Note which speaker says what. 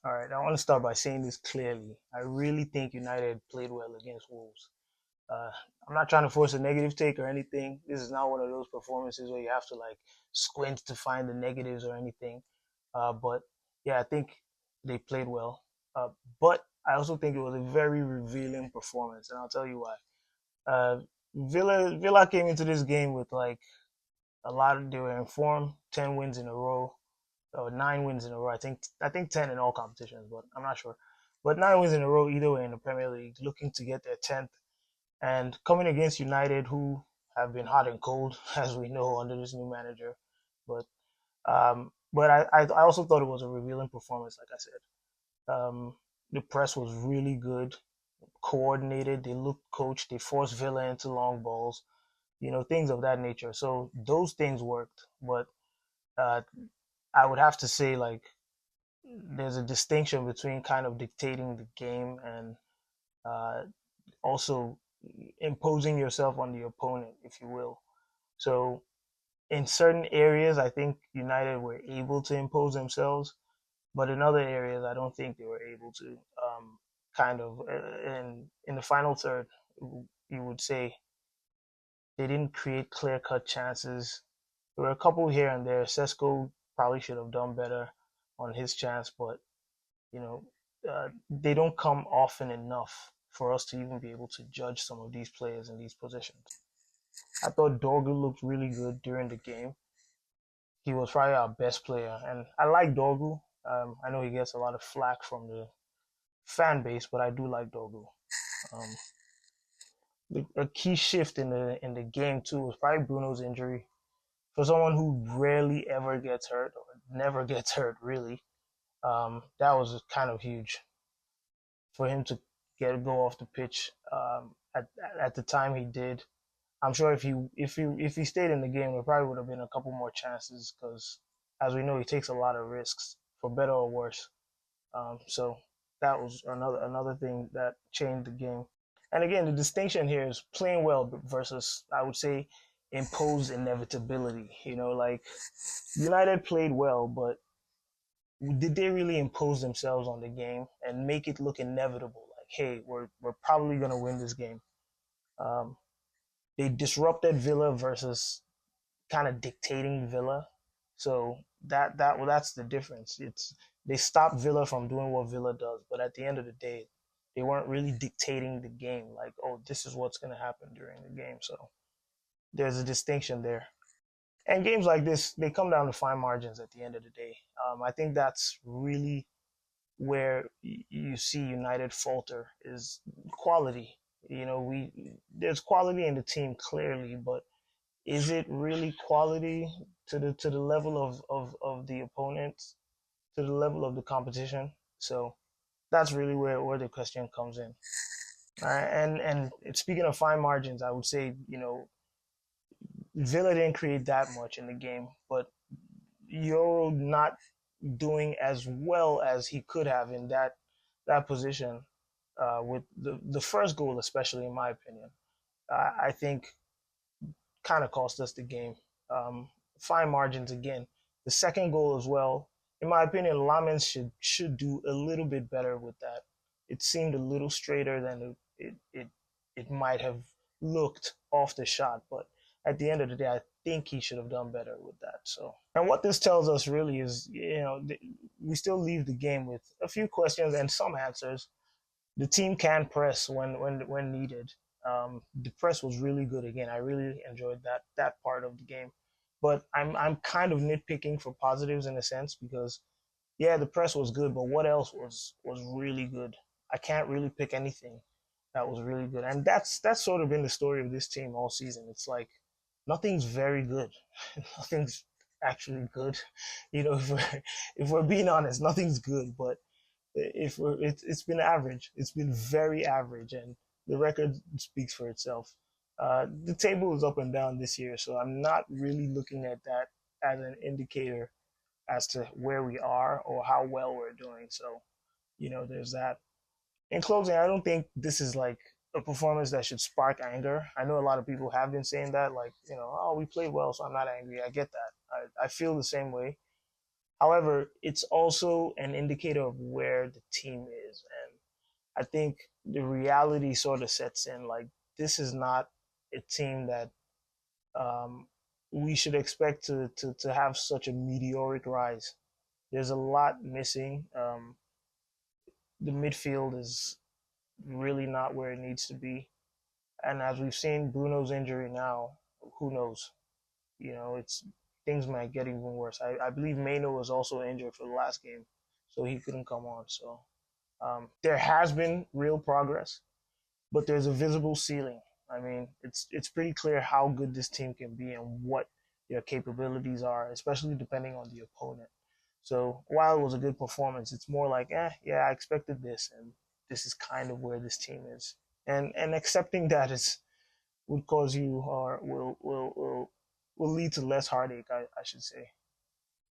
Speaker 1: All right, I want to start by saying this clearly. I really think United played well against Wolves. Uh, I'm not trying to force a negative take or anything. This is not one of those performances where you have to like squint to find the negatives or anything. But yeah, I think they played well. Uh, but I also think it was a very revealing performance, and I'll tell you why. Uh, Villa came into this game with like a lot of they were in form, 10 wins in a row, or 9 wins in a row. I think 10 in all competitions, but I'm not sure. But 9 wins in a row either way in the Premier League, looking to get their 10th, and coming against United, who have been hot and cold as we know under this new manager. But I also thought it was a revealing performance. Like I said, the press was really good, coordinated. They looked coached. They forced Villa into long balls. Things of that nature. So those things worked, but uh, I would have to say like there's a distinction between kind of dictating the game and uh, also imposing yourself on the opponent, if you will. So in certain areas, I think United were able to impose themselves, but in other areas, I don't think they were able to. Kind of in the final third, you would say they didn't create clear cut chances. There were a couple here and there. Sesko probably should have done better on his chance, but you know, they don't come often enough for us to even be able to judge some of these players in these positions. I thought Dorgu looked really good during the game. He was probably our best player, and I like Dorgu. I know he gets a lot of flack from the fan base, but I do like Dorgu. Um, a key shift in the game too was probably Bruno's injury. For someone who rarely ever gets hurt or never gets hurt, really, that was kind of huge for him to get go off the pitch at the time he did. I'm sure if he stayed in the game, there probably would have been a couple more chances because, as we know, he takes a lot of risks for better or worse. So that was another thing that changed the game. And again, the distinction here is playing well versus, I would say, imposed inevitability. Like United played well, but did they really impose themselves on the game and make it look inevitable? Like, hey, we're probably gonna win this game. Um, they disrupted Villa versus kind of dictating Villa. So that's the difference. It's they stopped Villa from doing what Villa does, but at the end of the day, they weren't really dictating the game. Like, oh, this is what's gonna happen during the game. So there's a distinction there. And games like this, they come down to fine margins at the end of the day. I think that's really where you see United falter is quality. We there's quality in the team clearly, but is it really quality to the level of the opponents, to the level of the competition? So that's really where the question comes in. All right, and speaking of fine margins, I would say Villa didn't create that much in the game, but Euro not doing as well as he could have in that position with the first goal, especially in my opinion, I think kind of cost us the game. Um, Fine margins again. The second goal as well. In my opinion, Lamens should do a little bit better with that. It seemed a little straighter than it might have looked off the shot, but at the end of the day, I think he should have done better with that. So, and what this tells us really is, we still leave the game with a few questions and some answers. The team can press when needed. The press was really good again. I really enjoyed that part of the game. But I'm kind of nitpicking for positives in a sense because yeah, the press was good, but what else was really good? I can't really pick anything that was really good, and that's sort of been the story of this team all season. It's like nothing's very good, nothing's actually good. If we're being honest, nothing's good. But if we're it's been average. It's been very average, and the record speaks for itself. The table is up and down this year, so I'm not really looking at that as an indicator as to where we are or how well we're doing. So, there's that. In closing, I don't think this is like a performance that should spark anger. I know a lot of people have been saying that, like, oh, we played well, so I'm not angry. I get that. I feel the same way. However, it's also an indicator of where the team is. And I think the reality sort of sets in. Like, this is not a team that um, we should expect to have such a meteoric rise. There's a lot missing. The midfield is really not where it needs to be. And as we've seen Bruno's injury now, who knows? It's things might get even worse. I believe Mano was also injured for the last game, so he couldn't come on. So there has been real progress, but there's a visible ceiling. I mean, it's pretty clear how good this team can be and what their capabilities are, especially depending on the opponent. So while it was a good performance, it's more like, yeah, I expected this, and this is kind of where this team is. And accepting that is would cause you or will lead to less heartache, I should say.